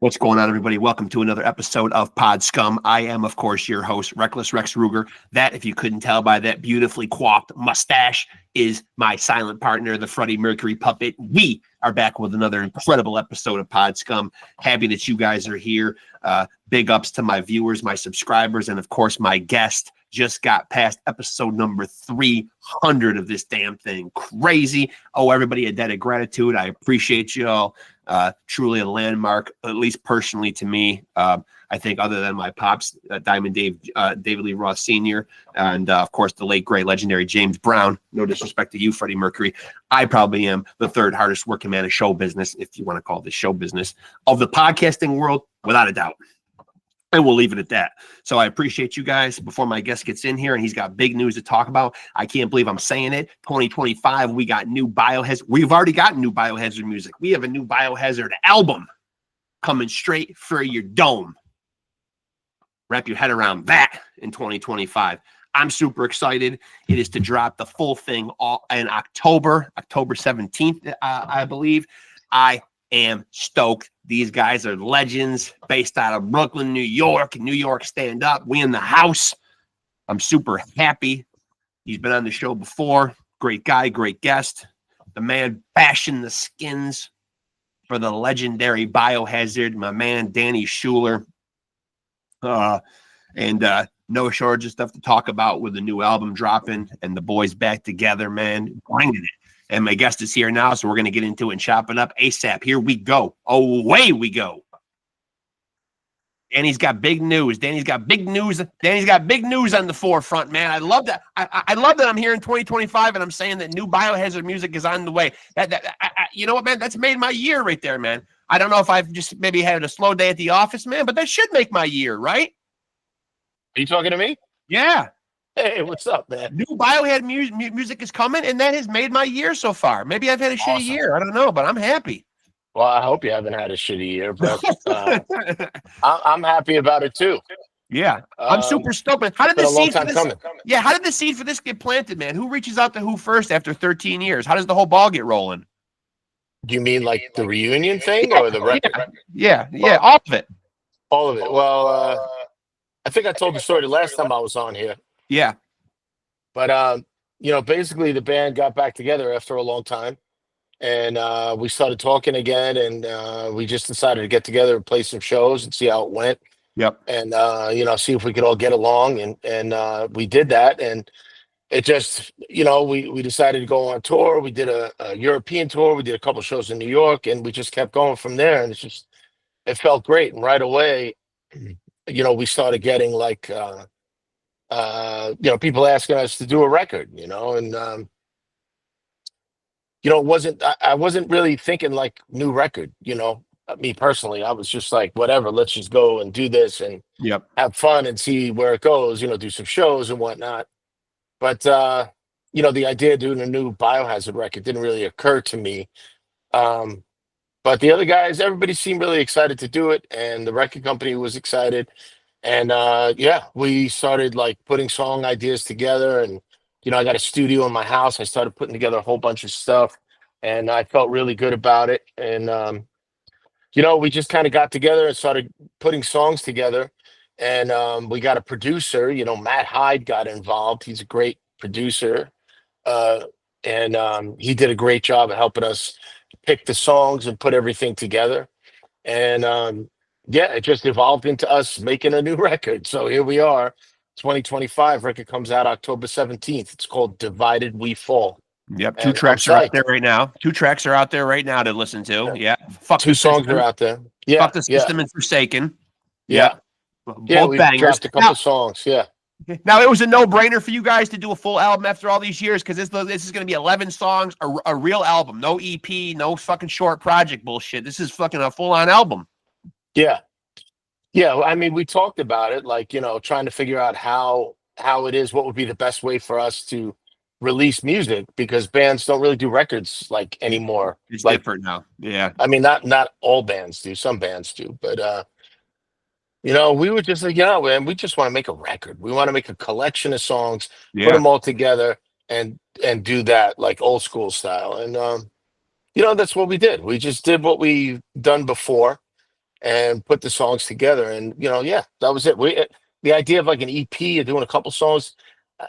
What's going on, everybody? Welcome to another episode of Pod Scum. I am, of course, your host, Reckless Rex Ruger. That, if you couldn't tell by that beautifully coiffed mustache, is my silent partner, the Freddie Mercury puppet. We are back with another incredible episode of Pod Scum. Happy that you guys are here. Big ups to my viewers, my subscribers, and, of course, my guest. Just got past episode number 300 of this damn thing. Crazy. Oh, everybody, a debt of gratitude. I appreciate you all. Truly a landmark, at least personally to me. I think other than my pops, Diamond David Lee Roth Sr., and of course the late great legendary James Brown. No disrespect to you, Freddie Mercury. I probably am the third hardest working man of show business, if you want to call this show business, of the podcasting world, without a doubt. And we'll leave it at that. So I appreciate you guys. Before my guest gets in here and he's got big news to talk about, I can't believe I'm saying it. 2025, we got new Biohazard. We've already got new Biohazard music. We have a new Biohazard album coming straight for your dome. Wrap your head around that in 2025. I'm super excited. It is to drop the full thing all in October 17th, I believe. I am stoked. These guys are legends based out of Brooklyn, New York. New York stand up. We in the house. I'm super happy. He's been on the show before. Great guy, great guest. The man bashing the skins for the legendary Biohazard, my man DANNY SCHULER. And no shortage of stuff to talk about with the new album dropping and the boys back together, man, bringing it. And my guest is here now, so we're going to get into it and chop it up ASAP. Here we go. Away we go. Danny's got big news. Danny's got big news on the forefront, man. I love that. I love that I'm here in 2025 and I'm saying that new Biohazard music is on the way. You know what, man? That's made my year right there, man. I don't know if I've just maybe had a slow day at the office, man, but that should make my year, right? Are you talking to me? Yeah. Hey, what's up, man? New Biohazard music is coming, and that has made my year so far. Maybe I've had a shitty year. I don't know, but I'm happy. Well, I hope you haven't had a shitty year, but I'm happy about it too. Yeah, I'm super stoked. How did the seed for this? Coming. Yeah, how did the seed for this get planted, man? Who reaches out to who first after 13 years? How does the whole ball get rolling? Do you mean like the reunion thing or the record? Yeah, all of it. All of it. Well, I think I told the story the last time I was on here. Yeah. But, basically the band got back together after a long time and we started talking again and we just decided to get together and play some shows and see how it went. Yep. And, see if we could all get along. And we did that. And it just, we decided to go on tour. We did a European tour. We did a couple of shows in New York and we just kept going from there. And it felt great. And right away, we started getting like, people asking us to do a record, and I wasn't really thinking like new record, me personally. I was just like, whatever, let's just go and do this and have fun and see where it goes, do some shows and whatnot. But the idea of doing a new Biohazard record didn't really occur to me. But the other guys, everybody seemed really excited to do it, and the record company was excited. And we started like putting song ideas together, and I got a studio in my house. I started putting together a whole bunch of stuff, and I felt really good about it. And we just kind of got together and started putting songs together. And we got a producer. Matt Hyde got involved. He's a great producer, and he did a great job of helping us pick the songs and put everything together. And it just evolved into us making a new record. So here we are, 2025. Record comes out October 17th. It's called Divided We Fall. Yep, two tracks are out there right now. Two tracks are out there right now to listen to. Yeah, fuck two songs are out there. Yeah, fuck the system and Forsaken. Yeah, both we bangers. Dropped a couple songs. Yeah. Now it was a no-brainer for you guys to do a full album after all these years because this is going to be 11 songs, a real album, no EP, no fucking short project bullshit. This is fucking a full-on album. Yeah. I mean, we talked about it, like, trying to figure out how it is, what would be the best way for us to release music, because bands don't really do records like anymore. It's like, different now. Yeah. I mean, not all bands do. Some bands do, but we were just like, man, we just want to make a record. We want to make a collection of songs, put them all together, and do that like old school style. And that's what we did. We just did what we've done before. and put the songs together. And yeah, that was it. The idea of like an EP or doing a couple songs, I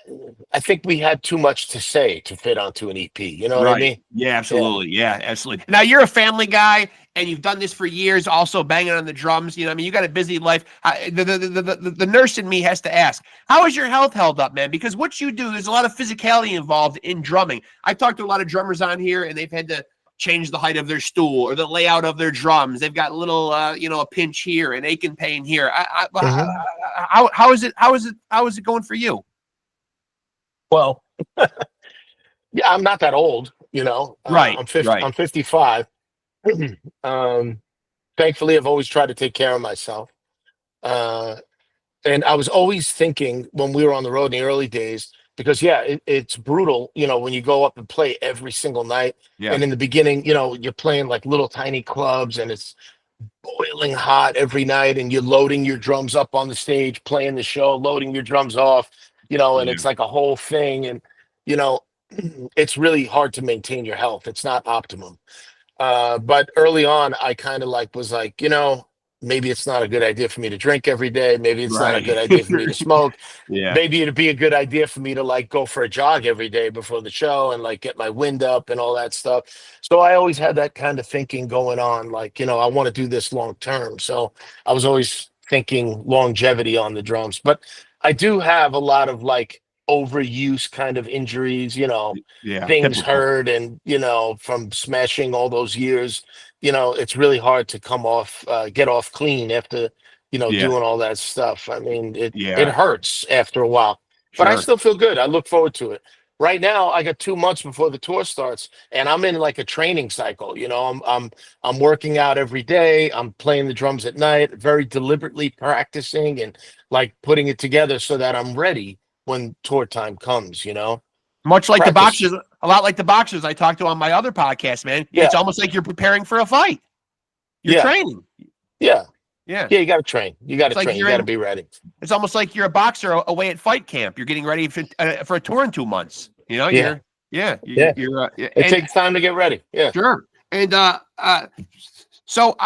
I think we had too much to say to fit onto an EP. You know what I Right. mean? Yeah, Yeah. absolutely. Yeah, absolutely. Now you're a family guy and you've done this for years, also banging on the drums. I mean, you got a busy life. The nurse in me has to ask, how is your health held up, man? Because what you do, there's a lot of physicality involved in drumming. I've talked to a lot of drummers on here and they've had to change the height of their stool or the layout of their drums. They've got a little, a pinch here, an aching pain here. Mhm. How is it going for you? Well, yeah, I'm not that old. Right, I'm right. 55. um, Thankfully, I've always tried to take care of myself. Uh, and I was always thinking when we were on the road in the early days, because yeah, it's brutal, when you go up and play every single night. Yeah, And in the beginning, you're playing like little tiny clubs and it's boiling hot every night, and you're loading your drums up on the stage, playing the show, loading your drums off, and yeah, it's like a whole thing. And, you know, it's really hard to maintain your health. It's not optimum. But early on, I kind of like was like, maybe it's not a good idea for me to drink every day. Maybe it's not a right. good idea for me to smoke. Yeah, Maybe it'd be a good idea for me to like go for a jog every day before the show and like get my wind up and all that stuff. So I always had that kind of thinking going on, like, I want to do this long term. So I was always thinking longevity on the drums. But I do have a lot of like overuse kind of injuries, yeah. things Typical. hurt, and from smashing all those years, it's really hard to come off get off clean after Yeah, doing all that stuff. I mean, it yeah. hurts after a while, but I Sure. still feel good. I look forward to it. Right now I got 2 months before the tour starts, and I'm in like a training cycle. I'm working out every day. I'm playing the drums at night, very deliberately practicing and like putting it together so that I'm ready when tour time comes. Much like the Practice. boxers, a lot like the boxers I talked to on my other podcast, man. Yeah. It's almost like you're preparing for a fight. You're Yeah. training. Yeah. Yeah. Yeah. You got to train. You got It's to like train. You you're got to in. be ready. It's almost like you're a boxer away at fight camp. You're getting ready for a tour in 2 months. Yeah. Yeah. It And takes time to get ready. Yeah. sure. And so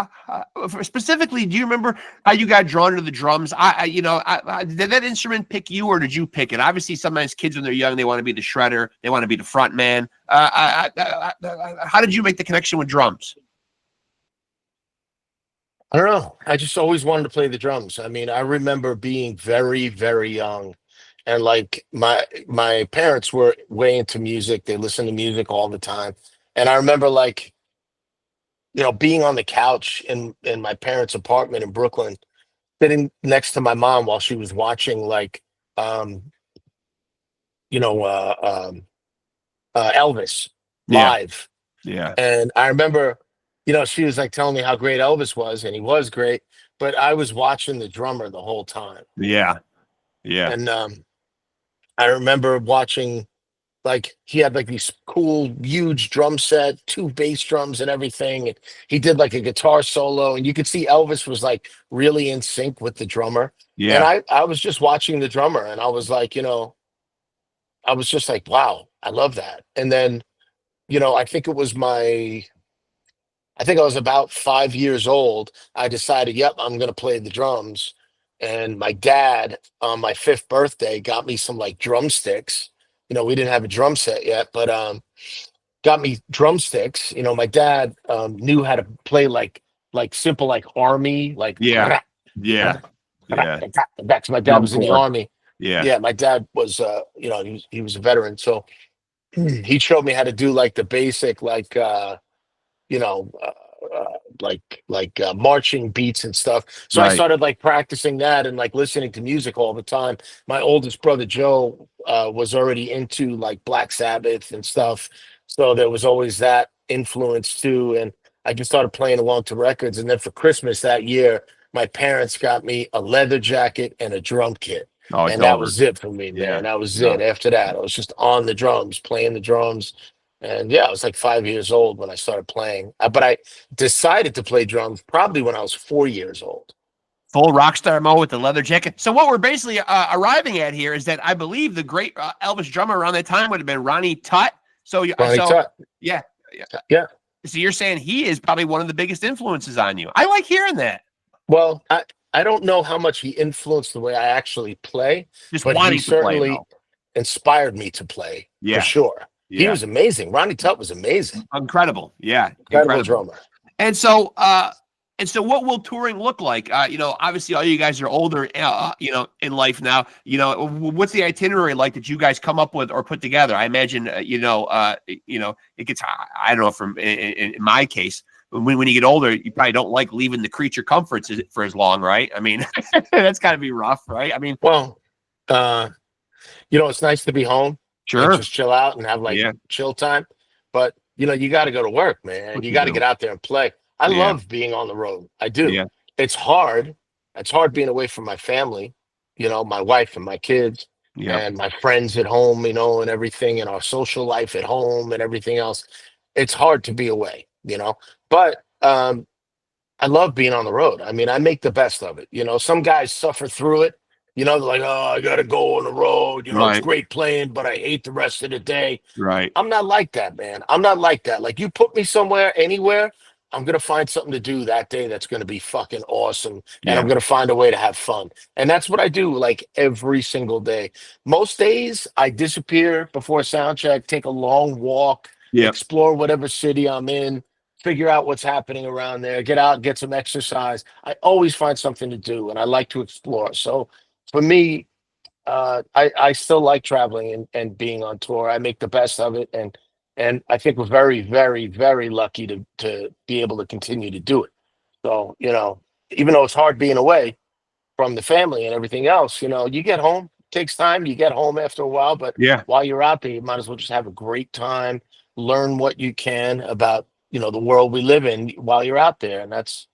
specifically, do you remember how you got drawn to the drums? Did that instrument pick you, or did you pick it? Obviously, sometimes kids when they're young, they want to be the shredder, they want to be the front man. How did you make the connection with drums? I don't know. I just always wanted to play the drums. I mean, I remember being very, very young, and like my parents were way into music. They listened to music all the time, and I remember like being on the couch in my parents' apartment in Brooklyn, sitting next to my mom while she was watching like um you know uh, um Elvis Yeah, live. yeah, And I remember, she was like telling me how great Elvis was, and he was great, but I was watching the drummer the whole time. yeah, yeah, And I remember watching, like, he had like these cool, huge drum set, two bass drums and everything. And he did like a guitar solo, and you could see Elvis was like really in sync with the drummer. And yeah, I was just watching the drummer, and I was like, I was just like, wow, I love that. And then, I think it was I think I was about 5 years old. I decided, yep, I'm going to play the drums. And my dad, on my fifth birthday, got me some like drumsticks. We didn't have a drum set yet, but got me drumsticks. My dad knew how to play like simple like army, like yeah, yeah, yeah. that's my dad Drum was in the corps. army. Yeah, Yeah, my dad was he was a veteran, so he showed me how to do like the basic like you know, marching beats and stuff. So I right. started like practicing that and like listening to music all the time. My oldest brother Joe was already into like Black Sabbath and stuff, so there was always that influence too. And I just started playing along to records. And then for Christmas that year, my parents got me a leather jacket and a drum kit. Oh, it's And that over. was it for me, Yeah, man. That was no. it. After that, I was just on the drums, playing the drums. And yeah, I was like 5 years old when I started playing. But I decided to play drums probably when I was 4 years old. Full rock star mode with the leather jacket. So what we're basically arriving at here is that I believe the great Elvis drummer around that time would have been Ronnie Tutt. Ronnie Tutt. Yeah, yeah. Yeah. So you're saying he is probably one of the biggest influences on you. I like hearing that. Well, I don't know how much he influenced the way I actually play, Just but he wanting to play certainly though. inspired me to play for Yeah. sure. He Yeah. was amazing. Ronnie Tutt was amazing. Incredible. Yeah. Incredible Incredible. drummer. And so what will touring look like? Obviously all you guys are older, in life now. What's the itinerary like that you guys come up with or put together? I imagine, it gets, I don't know, in my case, when you get older, you probably don't like leaving the creature comforts for as long, right? I mean, that's got to be rough, right? I mean, Well, uh, it's nice to be home and sure. just chill out and have like Yeah. chill time. But you got to go to work, man. What You you got to do. get out there and play. I Yeah. love being on the road. I do. Yeah. It's hard. It's hard being away from my family, my wife and my kids Yeah. and my friends at home, and everything, and our social life at home and everything else. It's hard to be away. But I love being on the road. I mean, I make the best of it. Some guys suffer through it. They're like, oh, I got to go on the road. It's Right. great playing, but I hate the rest of the day. Right. I'm not like that, man. I'm not like that. Like, you put me somewhere, anywhere, I'm going to find something to do that day that's going to be fucking awesome. And Yeah. I'm going to find a way to have fun. And that's what I do, like, every single day. Most days, I disappear before sound check, take a long walk, Yeah. explore whatever city I'm in, figure out what's happening around there, get out, get some exercise. I always find something to do, and I like to explore. So for me, I still like traveling and being on tour. I make the best of it, and I think we're very, very, very lucky to be able to continue to do it. So even though it's hard being away from the family and everything else, you get home. It takes time. You get home after a while, but Yeah. while you're out there, you might as well just have a great time, learn what you can about the world we live in while you're out there, and that's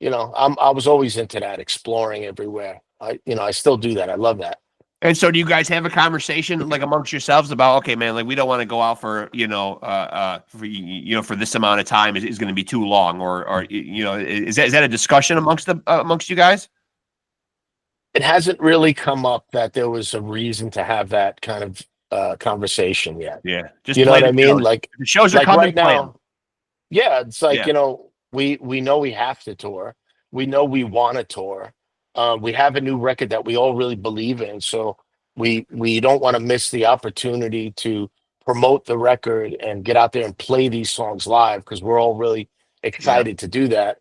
I was always into that, exploring everywhere. I still do that. I love that. And so do you guys have a conversation like amongst yourselves about, okay, man, like we don't want to go out for, for this amount of time is going to be too long or is that a discussion amongst you guys? It hasn't really come up that there was a reason to have that kind of conversation yet. Yeah. Just You know play what I the mean? shows. Like The shows are like coming, right play them. now, yeah, it's like, Yeah. we know we have to tour. We know we want to tour. We have a new record that we all really believe in, so we don't want to miss the opportunity to promote the record and get out there and play these songs live because we're all really Yeah. excited to do that.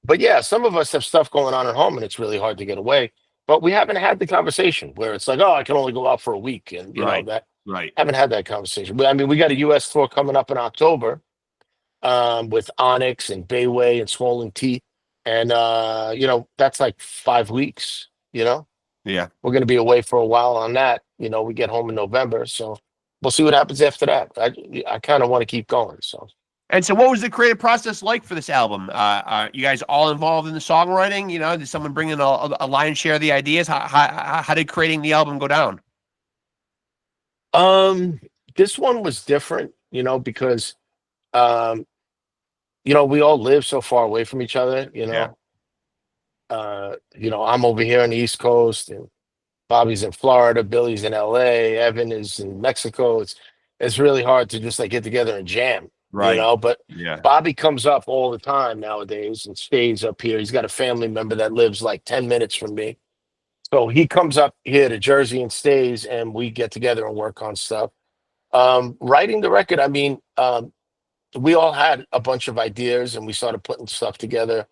But yeah, some of us have stuff going on at home and it's really hard to get away. But we haven't had the conversation where it's like, oh, I can only go out for a week, and Right. that Right. haven't had that conversation. But I mean, we got a U.S. tour coming up in October, with Onyx and Bayway and Swollen Teeth. And that's like 5 weeks. Yeah. We're gonna be away for a while on that. We get home in November, so we'll see what happens after that. I kind of want to keep going. So And so what was the creative process like for this album? Are you guys all involved in the songwriting? Did someone bring in a lion's share of the ideas? How did creating the album go down? this one was different, because um, we all live so far away from each other, Yeah. I'm over here on the East Coast, and Bobby's in Florida, Billy's in LA, Evan is in Mexico. It's really hard to just like get together and jam, Right. but Yeah. Bobby comes up all the time nowadays and stays up here. He's got a family member that lives like 10 minutes from me. So he comes up here to Jersey and stays, and we get together and work on stuff. Writing the record, I mean, we all had a bunch of ideas and we started putting stuff together,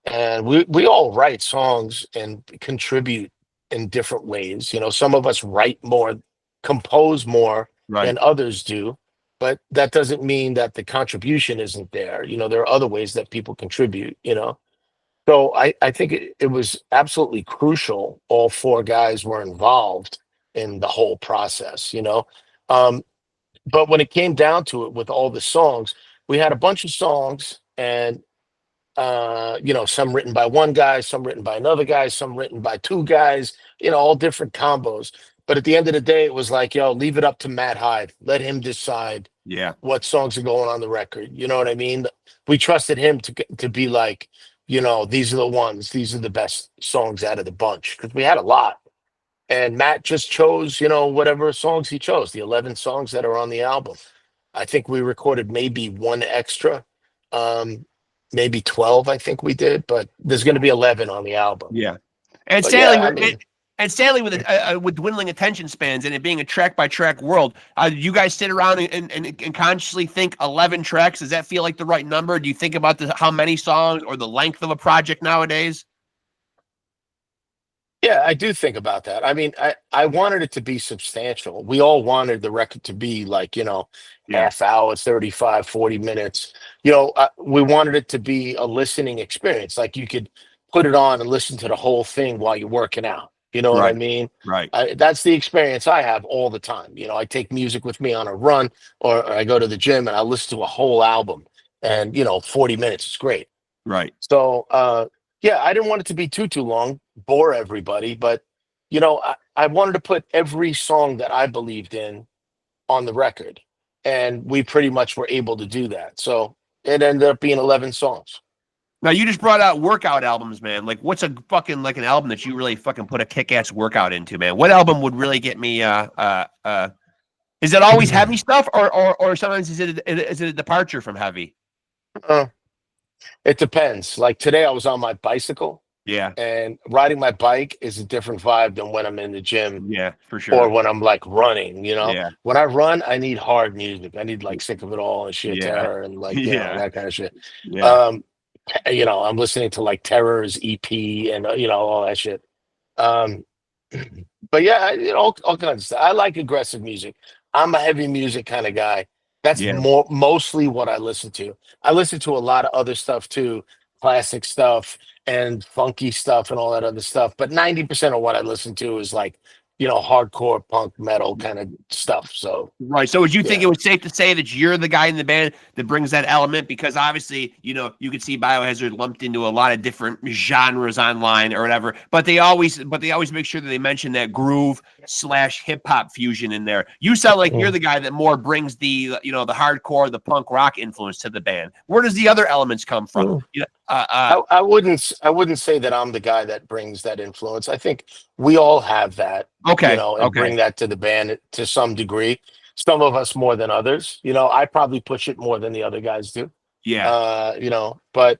and we all write songs and contribute in different ways. Some of us write more, compose more Right. than others do, but that doesn't mean that the contribution isn't there. There are other ways that people contribute. So I think it was absolutely crucial all four guys were involved in the whole process. um, but when it came down to it, with all the songs, we had a bunch of songs, and some written by one guy, some written by another guy, some written by two guys, all different combos. But at the end of the day, it was like, yo, leave it up to Matt Hyde. Let him decide Yeah. what songs are going on the record. You know what I mean? We trusted him to be like, these are the ones, these are the best songs out of the bunch, because we had a lot. And Matt just chose, whatever songs he chose, the 11 songs that are on the album. I think we recorded maybe one extra. Um, maybe 12, I think we did, but there's going to be 11 on the album. Yeah. And But sadly, yeah, I mean, with dwindling attention spans and it being a track by track world, you guys sit around and consciously think 11 tracks? Does that feel like the right number? Do you think about how many songs or the length of a project nowadays? yeah, I do think about that. I mean, I wanted it to be substantial. We all wanted the record to be like, half hour, 35, 40 minutes. We wanted it to be a listening experience. Like you could put it on and listen to the whole thing while you're working out. You know what I Right. mean? Right. That's the experience I have all the time. I take music with me on a run or I go to the gym and I listen to a whole album and, 40 minutes is great. Right. So, yeah, I didn't want it to be too long, bore everybody, but I wanted to put every song that I believed in on the record, and we pretty much were able to do that. So it ended up being 11 songs. Now you just brought out workout albums, man. Like, what's a fucking like an album that you really fucking put a kick-ass workout into, man? What album would really get me? Is it always heavy stuff, or sometimes is it a departure from heavy? It depends. Like today, I was on my bicycle. Yeah. And riding my bike is a different vibe than when I'm in the gym. Yeah, for sure. Or when I'm like running, Yeah. When I run, I need hard music. I need like Sick of It All and Sheer Yeah. Terror and like, that kind of shit. Yeah. I'm listening to like Terror's EP and, all that shit. But yeah, all kinds of stuff. I like aggressive music. I'm a heavy music kind of guy. That's mostly what I listen to. I listen to a lot of other stuff too, classic stuff and funky stuff and all that other stuff. But 90% of what I listen to is like, hardcore punk metal kind of stuff. So right. So would you think it was safe to say that you're the guy in the band that brings that element? Because obviously, you could see Biohazard lumped into a lot of different genres online or whatever, but they always make sure that they mention that groove / hip hop fusion in there. You sound like you're the guy that more brings the the hardcore, the punk rock influence to the band. Where does the other elements come from? I wouldn't say that I'm the guy that brings that influence. I think we all have that. Okay. And bring that to the band to some degree. Some of us more than others. I probably push it more than the other guys do. Yeah. But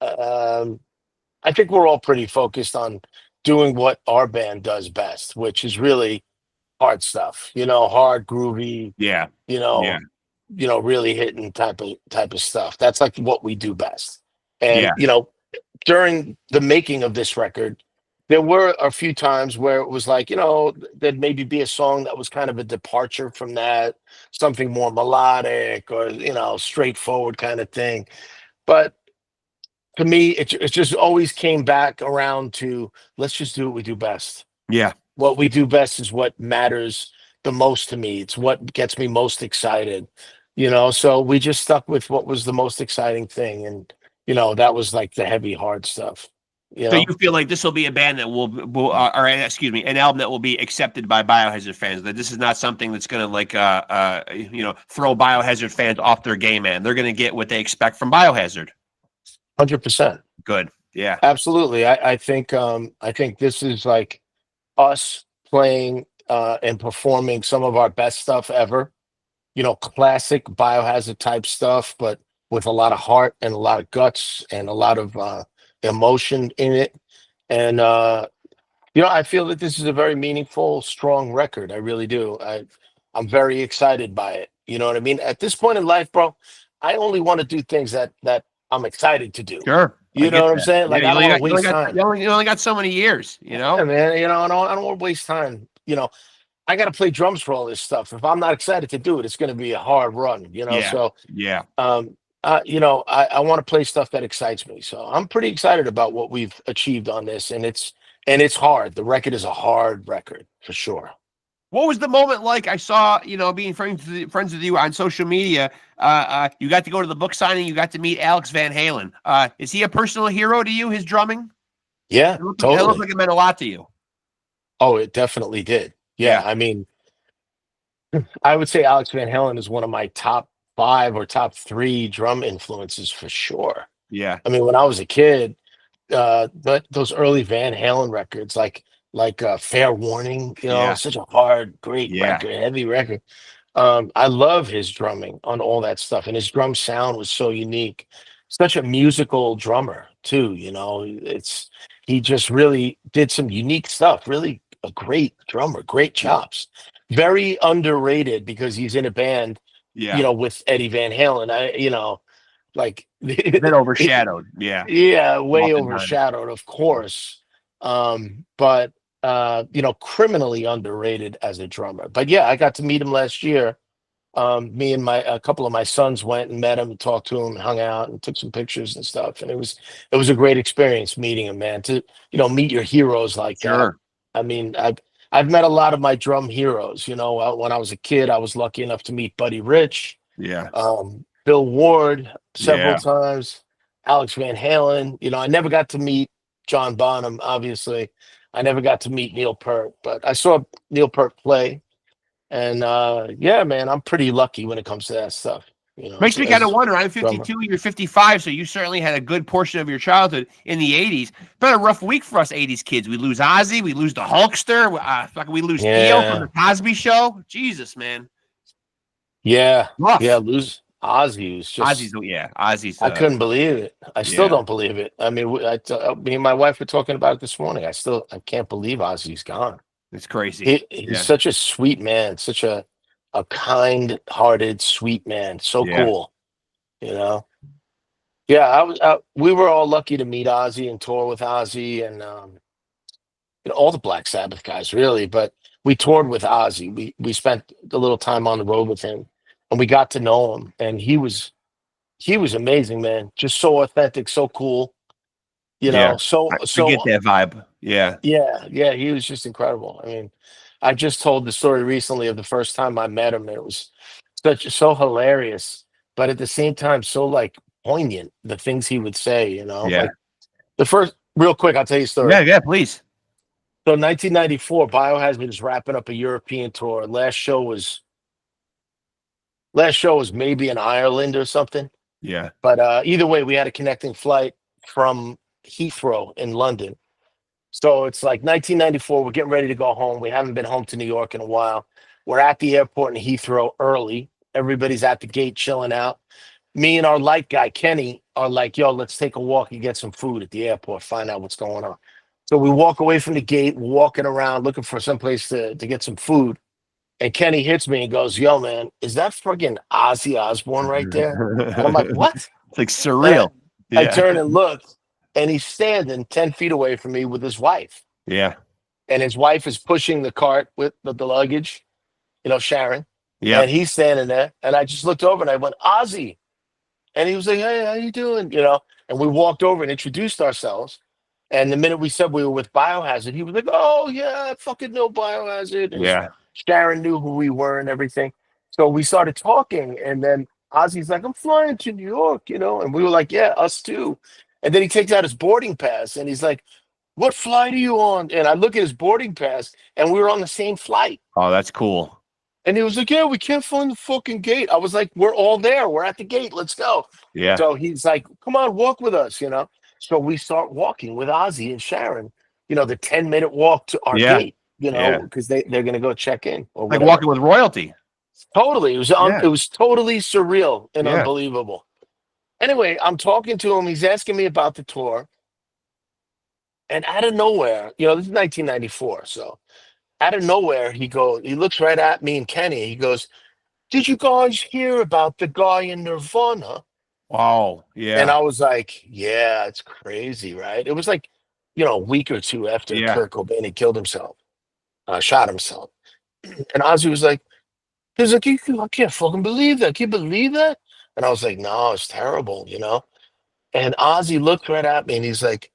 I think we're all pretty focused on doing what our band does best, which is really hard stuff. Hard, groovy. Yeah. Really hitting type of stuff. That's like what we do best. And during the making of this record, there were a few times where it was like, there'd maybe be a song that was kind of a departure from that, something more melodic or, straightforward kind of thing. But to me, it just always came back around to let's just do what we do best. Yeah. What we do best is what matters the most to me. It's what gets me most excited, so we just stuck with what was the most exciting thing. And, that was like the heavy, hard stuff. So you feel like this will be a band that will an album that will be accepted by Biohazard fans. That this is not something that's going to throw Biohazard fans off their game, man. They're going to get what they expect from Biohazard. 100%. Good. Yeah. Absolutely. I think this is like us playing and performing some of our best stuff ever. Classic Biohazard type stuff, but with a lot of heart and a lot of guts and a lot of emotion in it. And I feel that this is a very meaningful, strong record. I really do. I'm very excited by it. You know what I mean? At this point in life, bro, I only want to do things that I'm excited to do. Sure. You know what I'm saying? Like, I don't want to waste time. You only got so many years, Yeah, man. I don't want to waste time. I got to play drums for all this stuff. If I'm not excited to do it, it's going to be a hard run, So, I want to play stuff that excites me. So I'm pretty excited about what we've achieved on this. And it's hard. The record is a hard record for sure. What was the moment like? I saw, being friends with you on social media. You got to go to the book signing. You got to meet Alex Van Halen. Is he a personal hero to you? His drumming? Yeah, totally. It looked like it meant a lot to you. Oh, it definitely did. Yeah. I mean, I would say Alex Van Halen is one of my top 5 or top 3 drum influences for sure. Yeah. I mean, when I was a kid, those early Van Halen records, like Fair Warning, such a hard, great record, heavy record. I love his drumming on all that stuff, and his drum sound was so unique. such a musical drummer too. He just really did some unique stuff. Really a great drummer, great chops. Very underrated because he's in a band, Yeah. with Eddie Van Halen. Like A bit overshadowed. Yeah. yeah, way Oftentimes. overshadowed, of course. But criminally underrated as a drummer. But yeah, I got to meet him last year. Me and a couple of my sons went and met him and talked to him and hung out and took some pictures and stuff. And it was a great experience meeting him, man. To meet your heroes like that. Sure. I mean, I've met a lot of my drum heroes. When I was a kid, I was lucky enough to meet Buddy Rich, Yeah. Bill Ward several Yeah. times, Alex Van Halen. I never got to meet John Bonham, obviously. I never got to meet Neil Peart, but I saw Neil Peart play. And yeah, man, I'm pretty lucky when it comes to that stuff. Makes me kind of wonder. I'm drummer. 52, you're 55, so you certainly had a good portion of your childhood in the 80s. Been a rough week for us 80s kids. We lose Ozzy, we lose the Hulkster, we lose Theo from the Cosby Show. Jesus, man. Yeah, Rough. yeah, lose Ozzy was just Ozzy's. I couldn't believe it. I still don't believe it. I mean, me and my wife were talking about it this morning. I can't believe Ozzy's gone. It's crazy. He's such a sweet man, such a kind-hearted, sweet man. So cool, Yeah, we were all lucky to meet Ozzy and tour with Ozzy and all the Black Sabbath guys, really. But we toured with Ozzy. We spent a little time on the road with him, and we got to know him. And he was amazing, man. Just so authentic, so cool. So I get that vibe. Yeah. Yeah. He was just incredible. I mean, I just told the story recently of the first time I met him, and it was so hilarious, but at the same time, so like poignant. The things he would say, Yeah. Like the first, real quick, I'll tell you a story. Yeah, please. So 1994, Biohazard is wrapping up a European tour. Last show was maybe in Ireland or something. Yeah. But either way, we had a connecting flight from Heathrow in London. So it's like 1994. We're getting ready to go home. We haven't been home to New York in a while. We're at the airport in Heathrow early. Everybody's at the gate chilling out. Me and our light guy, Kenny, are like, yo, let's take a walk and get some food at the airport, find out what's going on. So we walk away from the gate, walking around looking for some place to get some food. And Kenny hits me and goes, yo, man, is that friggin' Ozzy Osbourne right there? And I'm like, what? It's like surreal. I turn and look, and he's standing 10 feet away from me with his wife. Yeah. And his wife is pushing the cart with the luggage, Sharon. Yeah. And he's standing there. And I just looked over and I went, Ozzy. And he was like, hey, how you doing? And we walked over and introduced ourselves. And the minute we said we were with Biohazard, he was like, oh, yeah, I fucking know Biohazard. And Sharon knew who we were and everything. So we started talking. And then Ozzy's like, I'm flying to New York, And we were like, yeah, us too. And then he takes out his boarding pass and he's like, what flight are you on? And I look at his boarding pass and we were on the same flight. Oh, that's cool. And he was like, yeah, we can't find the fucking gate. I was like, we're all there. We're at the gate. Let's go. Yeah. So he's like, come on, walk with us, So we start walking with Ozzy and Sharon, the 10-minute walk to our gate, because they're going to go check in. Or like walking with royalty. Totally. It was totally surreal and unbelievable. Anyway, I'm talking to him. He's asking me about the tour. And out of nowhere, this is 1994. So out of nowhere, he looks right at me and Kenny. He goes, did you guys hear about the guy in Nirvana? Wow. Yeah. And I was like, yeah, it's crazy, right? It was like, a week or two after Kurt Cobain had killed himself, shot himself. And Ozzy was like, I can't fucking believe that. Can you believe that? And I was like, no, it's terrible, And Ozzy looked right at me and he's like,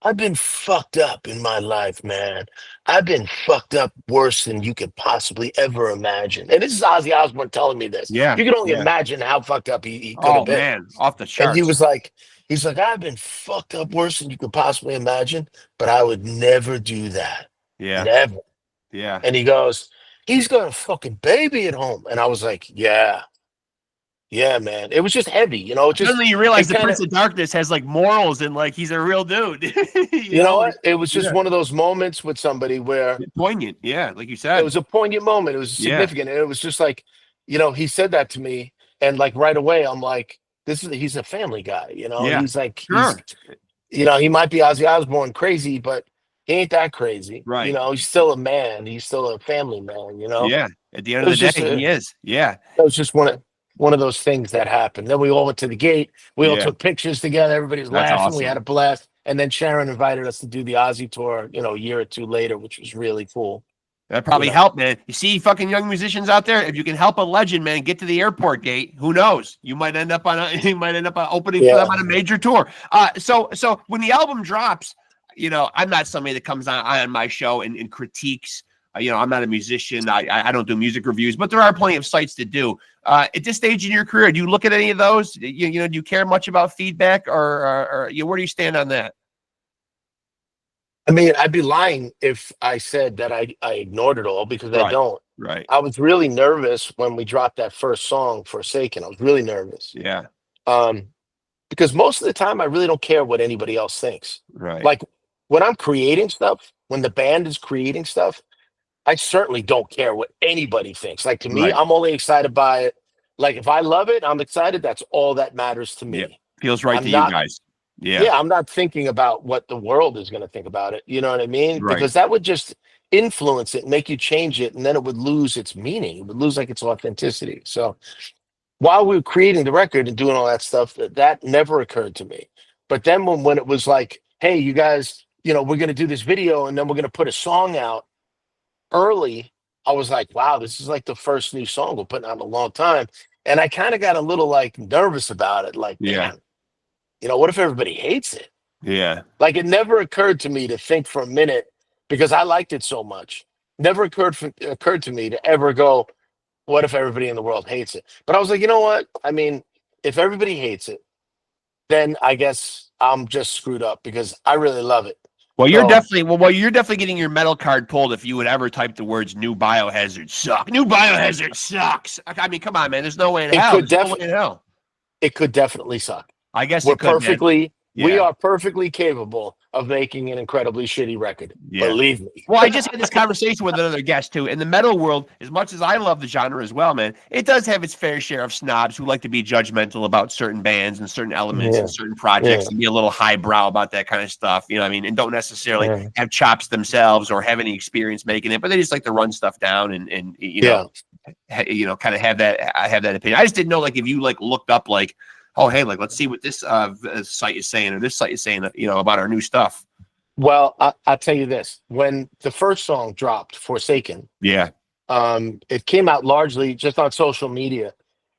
I've been fucked up in my life, man. I've been fucked up worse than you could possibly ever imagine. And this is Ozzy Osbourne telling me this. Yeah. You can only imagine how fucked up he could have been. Oh, man, off the charts. And he's like, I've been fucked up worse than you could possibly imagine, but I would never do that. Yeah. Never. Yeah. And he goes, he's got a fucking baby at home. And I was like, yeah. Yeah, man. It was just heavy, Suddenly you realize the Prince of Darkness has like morals and like he's a real dude. you know what? It was just one of those moments with somebody where poignant. Yeah, like you said. It was a poignant moment. It was significant. And it was just like, he said that to me. And like right away, I'm like, he's a family guy, you know. Yeah. He's like Sure. he might be Ozzy Osbourne crazy, but he ain't that crazy. You Right. know, he's still a man. He's still a family man, you know. Yeah. At the end It of the was day, just he is. Yeah. that was just one of those things that happened. Then we all went to the gate. We all Yeah. took pictures together. Everybody was That's laughing. We had awesome. a blast. And then Sharon invited us to do the Ozzy tour, you know, a year or two later, which was really cool. That You probably know. helped, man. You see, fucking young musicians out there. If you can help a legend, man, get to the airport gate. Who knows? You might end up you might end up opening for them on a major tour. So when the album drops, you know, I'm not somebody that comes on my show and critiques. You know, I'm not a musician. I don't do music reviews, but there are plenty of sites to do. At this stage in your career, do you look at any of those? You know, do you care much about feedback, or you know, where do you stand on that? I mean, I'd be lying if I said that I ignored it all, because I Right. don't. Right. I was really nervous when we dropped that first song, Forsaken. I was really nervous. Yeah. Because most of the time I really don't care what anybody else thinks. Right. Like when I'm creating stuff, when the band is creating stuff, I certainly don't care what anybody thinks. Like to me, Right. I'm only excited by it. Like if I love it, I'm excited. That's all that matters to Yeah. me. Feels right I'm to you not guys. Yeah. Yeah, I'm not thinking about what the world is going to think about it. You know what I mean? Right. Because that would just influence it, make you change it, and then it would lose its meaning. It would lose like its authenticity. So while we were creating the record and doing all that stuff, that never occurred to me. But then when it was like, hey, you guys, you know, we're going to do this video and then we're going to put a song out early, I was like, wow, this is like the first new song we're putting out in a long time. And I kind of got a little like nervous about it. Like, Yeah. man, you know, what if everybody hates it? Yeah. Like it never occurred to me to think for a minute, because I liked it so much. Never occurred to me to ever go, what if everybody in the world hates it? But I was like, you know what? I mean, if everybody hates it, then I guess I'm just screwed up, because I really love it. Well, So you're definitely getting your metal card pulled if you would ever type the words "new biohazard suck." New biohazard sucks. I mean, come on, man. There's no way in it hell. could There's no way definitely in hell. it could definitely suck. I guess We're it could, man. we Yeah. are perfectly capable of making an incredibly shitty record. Yeah. Believe me. Well, I just had this conversation with another guest too. In the metal world, as much as I love the genre as well, man, it does have its fair share of snobs who like to be judgmental about certain bands and certain elements and certain projects, and be a little highbrow about that kind of stuff. You know what I mean? And don't necessarily have chops themselves or have any experience making it, but they just like to run stuff down and you know, kind of have that opinion. I just didn't know, like, if you like looked up like, oh, hey, like, let's see what this site is saying, or this site is saying, you know, about our new stuff. Well, I'll tell you this. When the first song dropped, Forsaken, it came out largely just on social media.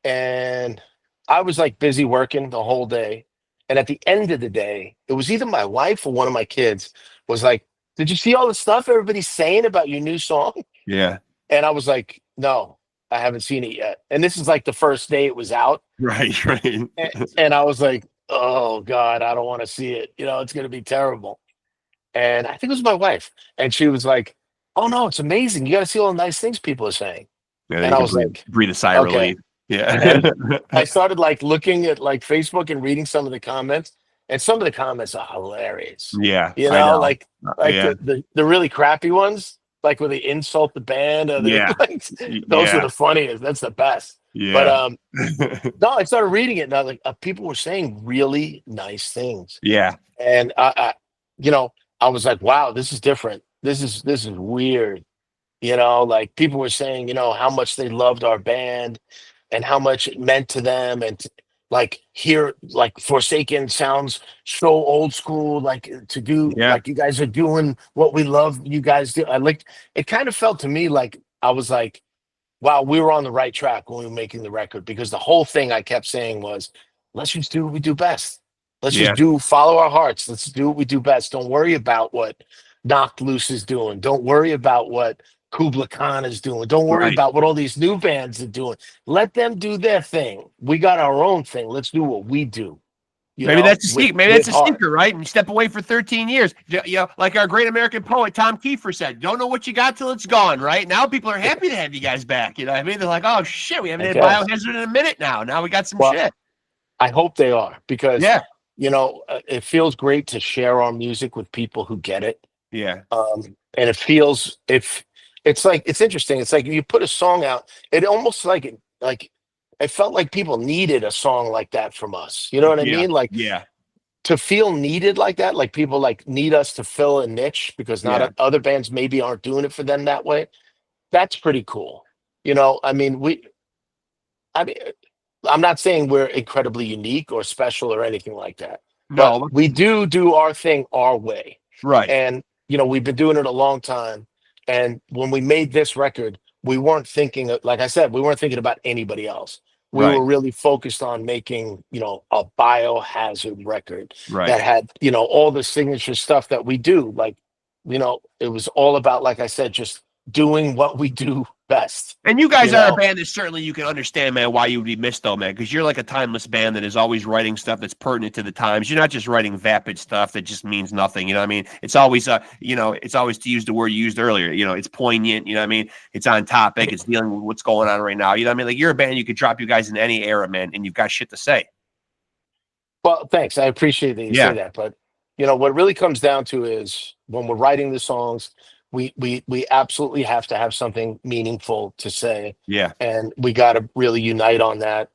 And I was like busy working the whole day. And at the end of the day, it was either my wife or one of my kids was like, did you see all the stuff everybody's saying about your new song? Yeah. And I was like, no, I haven't seen it yet. And this is like the first day it was out. Right. And I was like, oh God, I don't want to see it. You know, it's going to be terrible. And I think it was my wife. And she was like, oh no, it's amazing. You got to see all the nice things people are saying. Yeah, and I was like, breathe a sigh of relief. Yeah. And I started like looking at like Facebook and reading some of the comments. And some of the comments are hilarious. Yeah. You know, like yeah. the really crappy ones, like where they insult the band. Or like, those are the funniest. That's the best. Yeah. But no, I started reading it, and I was like, people were saying really nice things. Yeah. And I you know, I was like, wow, this is different. This is weird. You know, like people were saying, you know, how much they loved our band and how much it meant to them. And like here, like Forsaken sounds so old school, like to do, like you guys are doing what we love you guys do. I like, it kind of felt to me like I was like, wow, we were on the right track when we were making the record, because the whole thing I kept saying was, let's just do what we do best. Let's just follow our hearts. Let's do what we do best. Don't worry about what Knocked Loose is doing. Don't worry about what Kubla Khan is doing. Don't worry about what all these new bands are doing. Let them do their thing. We got our own thing. Let's do what we do. Maybe that's a secret. Maybe that's a secret, right? And you step away for 13 years. You know, like our great American poet Tom Kiefer said, "Don't know what you got till it's gone." Right now, people are happy to have you guys back. You know what I mean? They're like, "Oh shit, we haven't had Biohazard in a minute now. Now we got some shit." I hope they are, because you know, it feels great to share our music with people who get it. Yeah. And it feels it's like, it's interesting. It's like you put a song out, it almost like it felt like people needed a song like that from us. You know what I Yeah. mean? Like Yeah. to feel needed like that, like people like need us to fill a niche because Yeah. not other bands maybe aren't doing it for them that way. That's pretty cool. I mean, I mean, I'm not saying we're incredibly unique or special or anything like that, but No. we do our thing our way. Right. And, we've been doing it a long time. And when we made this record, we weren't thinking, like I said, we weren't thinking about anybody else. We Right. were really focused on making, a biohazard record Right. that had, all the signature stuff that we do. Like, it was all about, like I said, just doing what we do best. And you guys You are a know, band that certainly you can understand, man, why you would be missed, though, man, because you're like a timeless band that is always writing stuff that's pertinent to the times. You're not just writing vapid stuff that just means nothing. You know what I mean? It's always, it's always, to use the word you used earlier, it's poignant. You know what I mean? It's on topic. It's dealing with what's going on right now. You know what I mean? Like, you're a band, you could drop you guys in any era, man, and you've got shit to say. well, thanks. I appreciate that you say that. But, what it really comes down to is when we're writing the songs, we absolutely have to have something meaningful to say. Yeah. And we got to really unite on that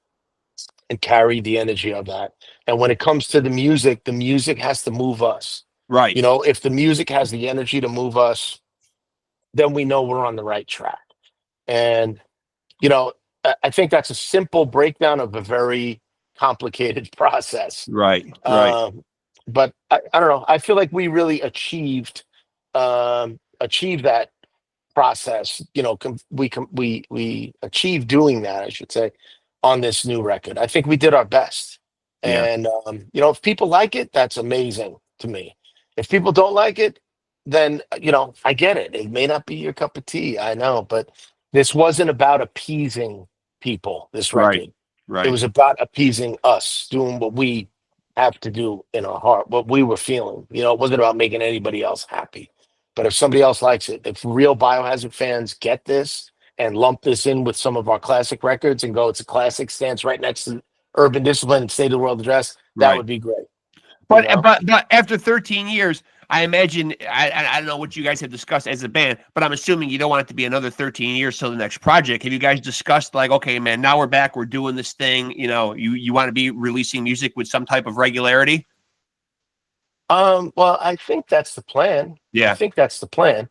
and carry the energy of that. And when it comes to the music has to move us. Right. If the music has the energy to move us, then we know we're on the right track. And, I think that's a simple breakdown of a very complicated process. Right. Right. But I don't know. I feel like we really achieved that process. We achieved doing that, I should say, on this new record. I think we did our best. Yeah. And if people like it, that's amazing to me. If people don't like it, then I get it. It may not be your cup of tea, I know, but this wasn't about appeasing people, this record. Right. Right. It was about appeasing us, doing what we have to do in our heart, what we were feeling. It wasn't about making anybody else happy. But if somebody else likes it, if real Biohazard fans get this and lump this in with some of our classic records and go, it's a classic, stands right next to Urban Discipline and State of the World Address, that would be great. But after 13 years, I imagine, I don't know what you guys have discussed as a band, but I'm assuming you don't want it to be another 13 years till the next project. Have you guys discussed, like, okay, man, now we're back, we're doing this thing, you want to be releasing music with some type of regularity? Well, I think that's the plan. Yeah. I think that's the plan.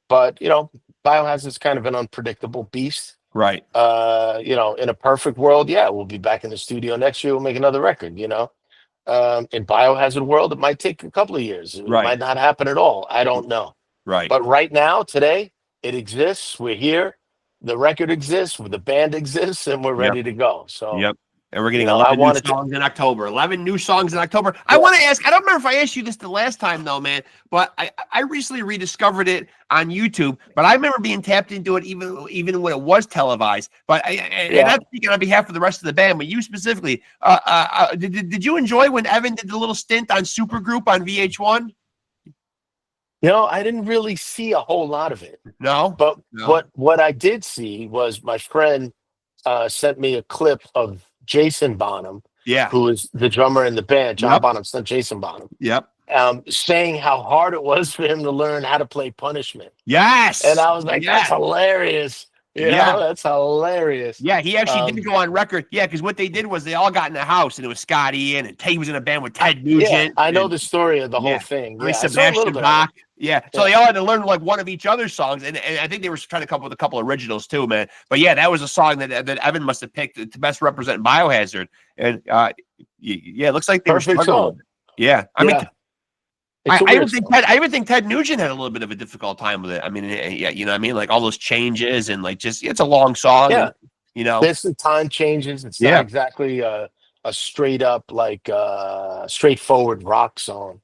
But, Biohazard is kind of an unpredictable beast. Right. In a perfect world, yeah, we'll be back in the studio next year, we'll make another record, in Biohazard world, it might take a couple of years. It might not happen at all. I don't know. Right. But right now, today, it exists. We're here. The record exists. The band exists, and we're ready to go. So. Yep. And we're getting 11 new songs in October. 11 new songs in October. Yeah. I want to ask, I don't remember if I asked you this the last time, though, man, but I recently rediscovered it on YouTube, but I remember being tapped into it even when it was televised. But and I'm speaking on behalf of the rest of the band, but you specifically, did you enjoy when Evan did the little stint on Supergroup on VH1? I didn't really see a whole lot of it. No? But what I did see was my friend sent me a clip of Jason Bonham, who is the drummer in the band, John Bonham's son, Jason Bonham. Yep. Saying how hard it was for him to learn how to play Punishment. Yes. And I was like, that's hilarious. You know, that's hilarious. Yeah, he actually did go on record. Yeah, because what they did was they all got in a house, and it was Scott Ian, and he was in a band with Ted Nugent. Yeah, I know the story of the whole thing. Yeah, Sebastian Bach. Yeah, so they all had to learn like one of each other's songs, and I think they were trying to come up with a couple of originals too, man. But yeah, that was a song that Evan must have picked to best represent Biohazard, and it looks like they were struggling. Yeah, I mean. I even think Ted Nugent had a little bit of a difficult time with it. I mean, you know what I mean? Like all those changes and like just it's a long song. Yeah. And, there's some time changes. It's not exactly a straight up like straightforward rock song.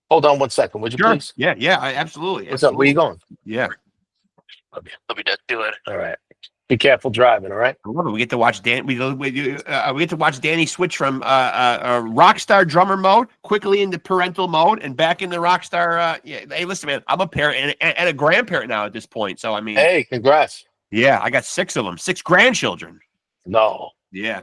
Hold on one second, would you please? Yeah, absolutely. What's up? Where you going? Yeah. Let me just do it. All right. Be careful driving, all right? We get to watch we get to watch Danny switch from rock star drummer mode quickly into parental mode and back into rock star. Hey, listen, man, I'm a parent and a grandparent now at this point. So I mean, hey, congrats. Yeah, I got 6 of them, 6 grandchildren. No. Yeah.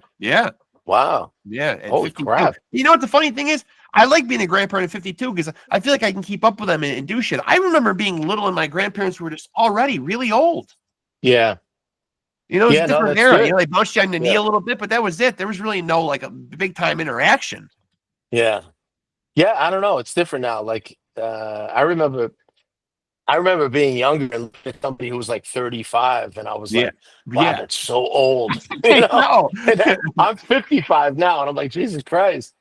Wow. Yeah. Holy 52. crap. You know what the funny thing is? I like being a grandparent at 52 because I feel like I can keep up with them and do shit. I remember being little and my grandparents were just already really old. Yeah. It was a Yeah, no, different that's era. good. They bounced you on the knee Yeah. a little bit, but that was it. There was really no like a big time interaction. Yeah. Yeah, I don't know. It's different now. Like I remember being younger and looking at somebody who was like 35, and I was Yeah. like, wow, Yeah. that's so old. I know. And I'm 55 now, and I'm like, Jesus Christ,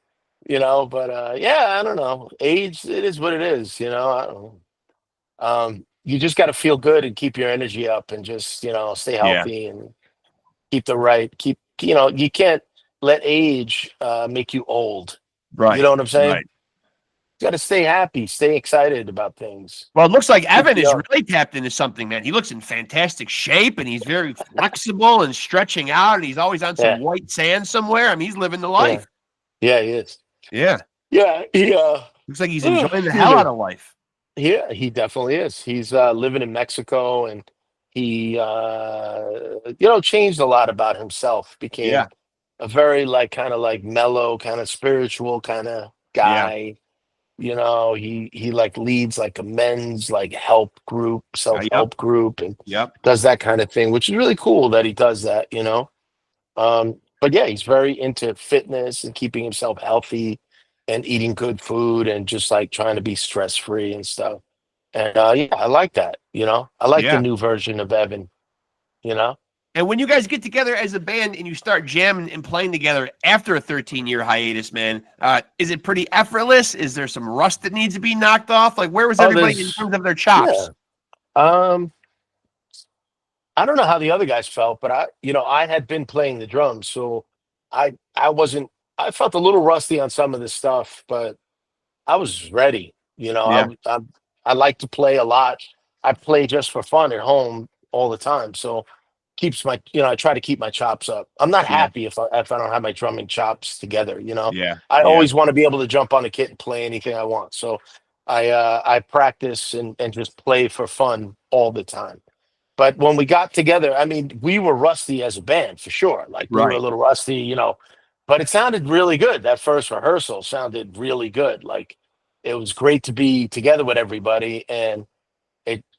but yeah, I don't know. Age, it is what it is, I don't know. You just got to feel good and keep your energy up and just, stay Yeah. healthy and you can't let age make you old. You Right. know what I'm saying? Right. You got to stay happy, stay excited about things. Well, it looks like Keep Evan is young. really tapped into something, man. He looks in fantastic shape and he's very flexible and stretching out and he's always on some Yeah, white sand somewhere. I mean, he's living the yeah, life. yeah. He is. Yeah. Yeah, he. Looks like he's enjoying the Excuse hell out me. of life. Yeah, he definitely is. He's living in Mexico, and he, changed a lot about himself. Became Yeah. a very like kind of like mellow, kind of spiritual kind of Yeah. guy. He like leads like a men's like help group, Yep. self-help group, and Yep. does that kind of thing, which is really cool that he does that. But yeah, he's very into fitness and keeping himself healthy and eating good food and just like trying to be stress free and stuff. And yeah, I like that. I like the Yeah. new version of Evan. You know, And when you guys get together as a band and you start jamming and playing together after a 13-year hiatus, man, is it pretty effortless? Is there some rust that needs to be knocked off? Like, where was oh, everybody in there's terms of their yeah. chops? Um, I don't know how the other guys felt, but I had been playing the drums, so I wasn't. I felt a little rusty on some of the stuff, but I was ready. Yeah. I like to play a lot. I play just for fun at home all the time, so keeps my I try to keep my chops up. I'm not Yeah. happy if I don't have my drumming chops together. Yeah. I Yeah. always want to be able to jump on a kit and play anything I want. So I practice and just play for fun all the time. But when we got together, I mean, we were rusty as a band for sure. Like we were a Right. little rusty. But it sounded really good. That first rehearsal sounded really good. Like it was great to be together with everybody, and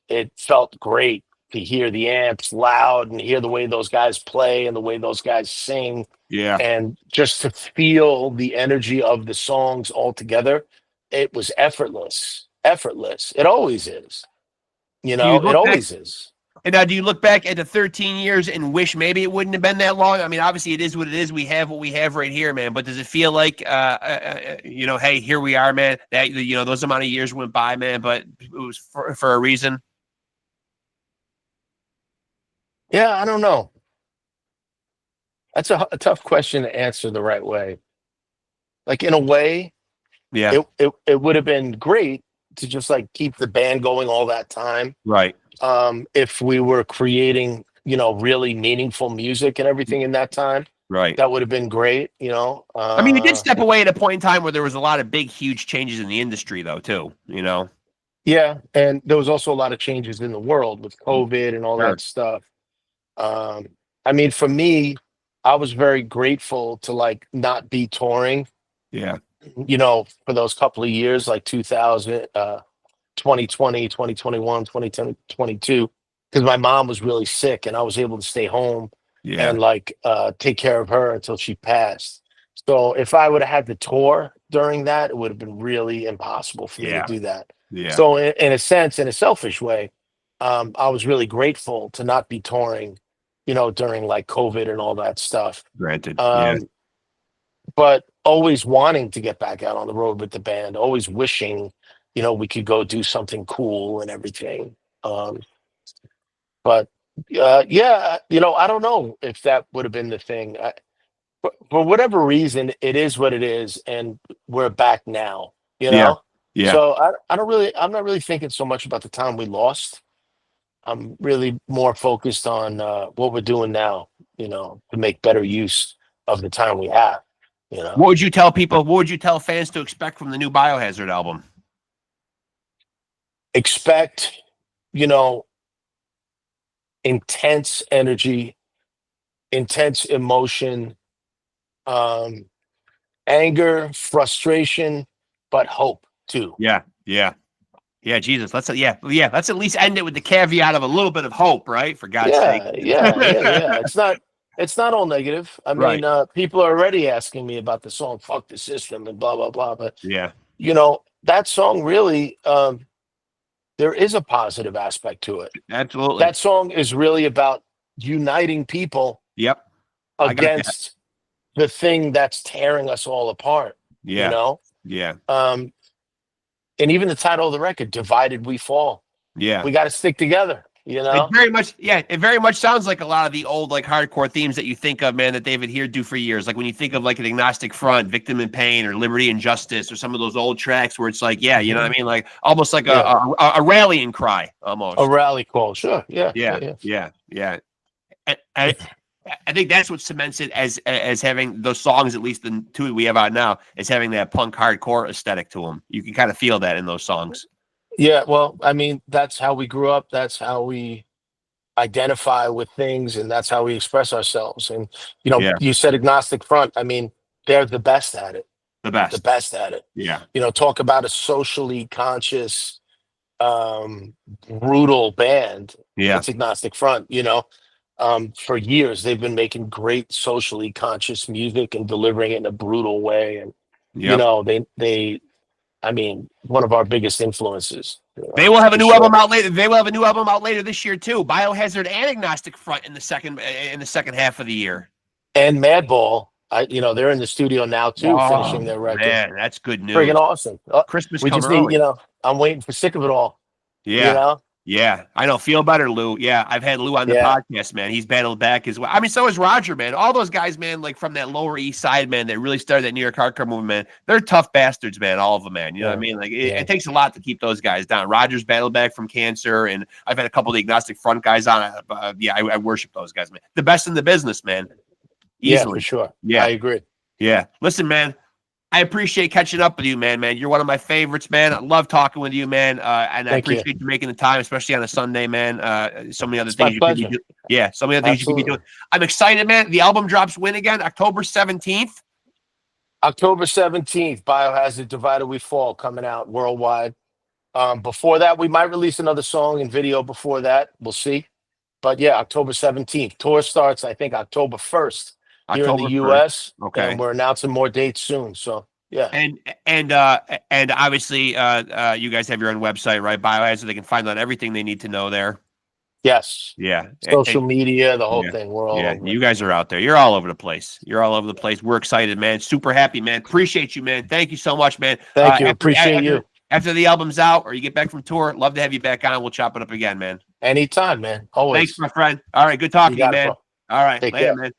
it felt great to hear the amps loud and hear the way those guys play and the way those guys sing, Yeah. and just to feel the energy of the songs all together. It was effortless. Effortless. It always is. Do you It look back always is. and now do you look back at the 13 years and wish maybe it wouldn't have been that long? I mean, obviously it is what it is. We have what we have right here, man. But does it feel like, hey, here we are, man? That those amount of years went by, man, but it was for a reason. Yeah, I don't know. That's a tough question to answer the right way. Like in a way, Yeah. it would have been great to just like keep the band going all that time. Right. If we were creating, really meaningful music and everything in that time, Right. that would have been great. I mean, you did step away at a point in time where there was a lot of big, huge changes in the industry, though, too. Yeah, and there was also a lot of changes in the world with COVID and all Sure. that stuff. Um, I mean, for me, I was very grateful to like not be touring, Yeah. for those couple of years, like 2000, 2020, 2021, 2010, 22, because my mom was really sick and I was able to stay home Yeah. and like take care of her until she passed. So if I would have had the tour during that, it would have been really impossible for me to Yeah. do that. Yeah. So in a sense, in a selfish way, I was really grateful to not be touring, during like COVID and all that stuff. Granted. Yeah. Um, but always wanting to get back out on the road with the band, always wishing, we could go do something cool and everything. Um, but yeah, I don't know if that would have been the thing. For whatever reason, it is what it is, and we're back now. You Yeah. know, Yeah. so I'm not really thinking so much about the time we lost. I'm really more focused on what we're doing now. To make better use of the time we have. What would you tell people? What would you tell fans to expect from the new Biohazard album? Expect, you know, intense energy, intense emotion, um, anger, frustration, but hope too. Yeah. Yeah. Yeah, Jesus. Let's let's at least end it with the caveat of a little bit of hope, right? For God's sake. Yeah. It's not all negative. I mean, Right. people are already asking me about the song "Fuck the System" and blah blah blah. But Yeah. that song really, there is a positive aspect to it. Absolutely. That song is really about uniting people Yep. I got that. against the thing that's tearing us all apart. Yeah. Yeah. And even the title of the record, "Divided We Fall." Yeah. We got to stick together. It very much sounds like a lot of the old like hardcore themes that you think of, man, that they've adhered to for years. Like when you think of like an Agnostic Front, Victim in Pain, or Liberty and Justice, or some of those old tracks where it's like, you know what I mean? Like almost like a rallying cry, almost. A rally call, sure. Yeah. I think that's what cements it as having those songs, at least the two we have out now, as having that punk hardcore aesthetic to them. You can kind of feel that in those songs. Yeah, well, I mean, that's how we grew up. That's how we identify with things, and that's how we express ourselves. And you said Agnostic Front. I mean, they're the best at it. The best at it. Yeah. Talk about a socially conscious, brutal band. Yeah. It's Agnostic Front. For years they've been making great socially conscious music and delivering it in a brutal way. And they I mean, one of our biggest influences. They will have a new album out later. They will have a new album out later this year too. Biohazard and Agnostic Front in the second half of the year. And Madball, they're in the studio now too, finishing their record. Man, that's good news. Friggin' awesome. Christmas we just early. need, I'm waiting for Sick of It All. Yeah. Yeah, I know. Feel better, Lou. Yeah, I've had Lou on the podcast, man. He's battled back as well. I mean, so is Roger, man. All those guys, man, like from that Lower East Side, man, that really started that New York hardcore movement, man. They're tough bastards, man. All of them, man. You know what I mean? Like it takes a lot to keep those guys down. Roger's battled back from cancer, and I've had a couple of the Agnostic Front guys on. I worship those guys, man. The best in the business, man. Easily. Yeah, for sure. Yeah, I agree. Yeah, listen, man. I appreciate catching up with you, man. You're one of my favorites, man. I love talking with you, man. And I appreciate you making the time, especially on a Sunday, man. So many other things you could be doing. Yeah, so many other things you could be doing. I'm excited, man. The album drops when again? October 17th? October 17th, Biohazard, Divided We Fall, coming out worldwide. Before that, we might release another song and video before that. We'll see. But yeah, October 17th. Tour starts, I think, October 1st. Here in the U.S. Okay. And we're announcing more dates soon. So yeah. And obviously you guys have your own website, right? Biohazard. They can find out everything they need to know there. Yes. Yeah. Social media, the whole thing. We're all over. You guys are out there. You're all over the place. We're excited, man. Super happy, man. Appreciate you, man. Thank you so much, man. Thank you. Appreciate you. After the album's out or you get back from tour, love to have you back on. We'll chop it up again, man. Anytime, man. Always. Thanks, my friend. All right. Good talking to you, man. All right. Take later, care. man.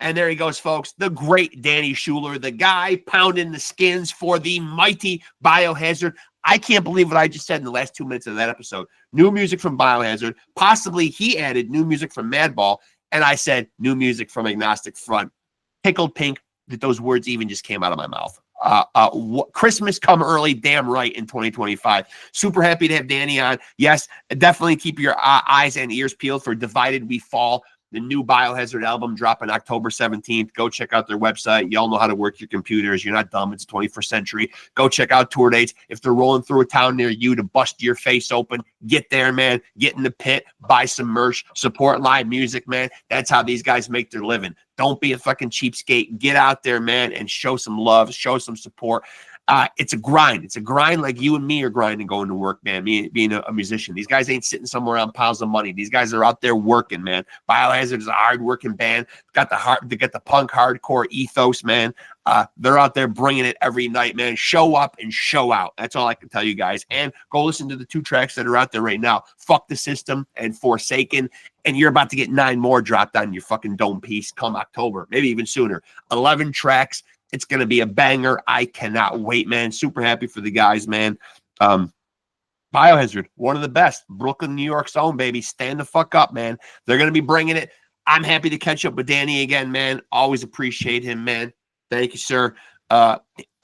And there he goes, folks. The great Danny Schuler, the guy pounding the skins for the mighty Biohazard. I can't believe what I just said in the last 2 minutes of that episode. New music from Biohazard. Possibly he added new music from Madball. And I said new music from Agnostic Front. Tickled pink that those words even just came out of my mouth. Christmas come early, damn right, in 2025. Super happy to have Danny on. Yes, definitely keep your eyes and ears peeled for Divided We Fall. The new Biohazard album dropping October 17th. Go check out their website. Y'all know how to work your computers. You're not dumb. It's 21st century. Go check out tour dates. If they're rolling through a town near you to bust your face open, get there, man. Get in the pit. Buy some merch. Support live music, man. That's how these guys make their living. Don't be a fucking cheapskate. Get out there, man, and show some love. Show some support. It's a grind. It's a grind like you and me are grinding going to work, man. Me being a musician. These guys ain't sitting somewhere on piles of money. These guys are out there working, man. Biohazard is a hard-working band. Got the punk hardcore ethos, man. They're out there bringing it every night, man. Show up and show out. That's all I can tell you guys. And go listen to the 2 tracks that are out there right now. Fuck the System and Forsaken. And you're about to get 9 more dropped on your fucking dome piece come October, maybe even sooner. 11 tracks. It's going to be a banger. I cannot wait, man. Super happy for the guys, man. Biohazard, one of the best. Brooklyn, New York's own, baby. Stand the fuck up, man. They're going to be bringing it. I'm happy to catch up with Danny again, man. Always appreciate him, man. Thank you, sir.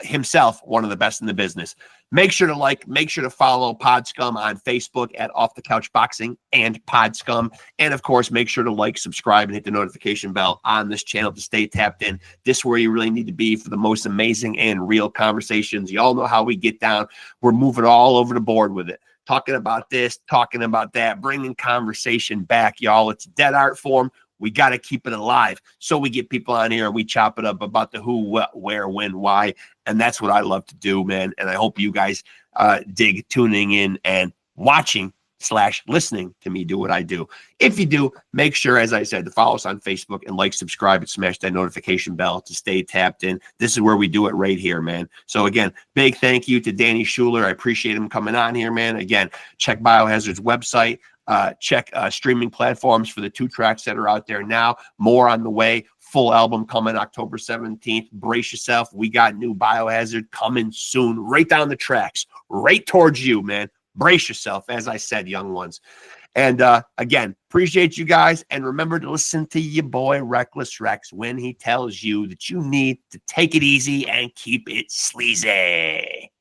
himself one of the best in the business. Make sure to like, make sure to follow Pod Scum on Facebook at Off the Couch Boxing and Pod Scum. And of course, make sure to like, subscribe, and hit the notification bell on this channel to stay tapped in. This is where you really need to be for the most amazing and real conversations. You all know how we get down. We're moving all over the board with it. Talking about this, talking about that, bringing conversation back, y'all. It's a dead art form. We got to keep it alive. So we get people on here and we chop it up about the who, what, where, when, why. And that's what I love to do, man. And I hope you guys dig tuning in and watching / listening to me do what I do. If you do, make sure, as I said, to follow us on Facebook and like, subscribe, and smash that notification bell to stay tapped in. This is where we do it right here, man. So again, big thank you to Danny Schuler. I appreciate him coming on here, man. Again, check Biohazard's website. Check streaming platforms for the 2 tracks that are out there now. More on the way. Full album coming October 17th. Brace yourself. We got new Biohazard coming soon. Right down the tracks. Right towards you, man. Brace yourself, as I said, young ones. And again, appreciate you guys. And remember to listen to your boy Reckless Rexx when he tells you that you need to take it easy and keep it sleazy.